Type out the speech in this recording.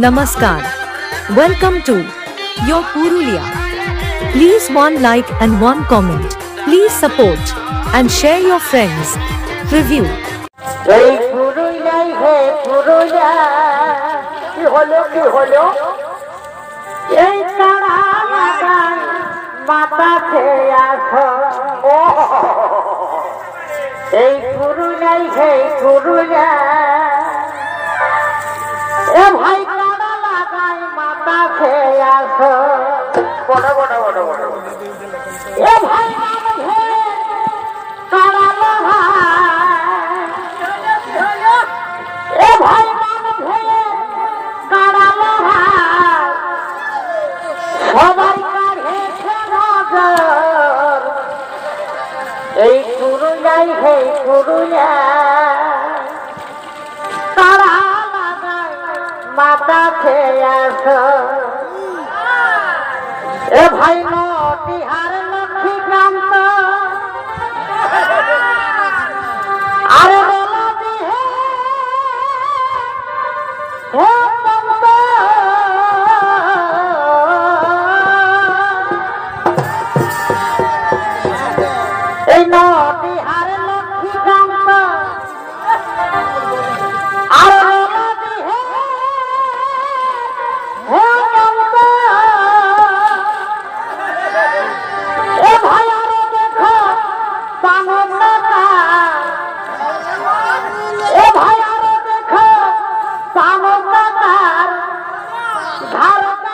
Namaskar. Welcome to your Purulia. Please one like and one comment. Please support and share your friends. Review. এই পুরুলিয়াই হে পুরুলিয়া কি হলো এই তারা মাতা খেয়ে আসো এই পুরুলিয়াই হে পুরুলিয়া এ ভাই তারা লাগাই মাতা খেয়ে আসো এ ভাই তারা ভাই সবাই কাঢ়েছে নজর এই পুরুলিয়াই হে পুরুলিয়া তারা লাগায় মাতা খেয়ে আসো এ ভাই নটিহার লক্ষ্মী গ্রাম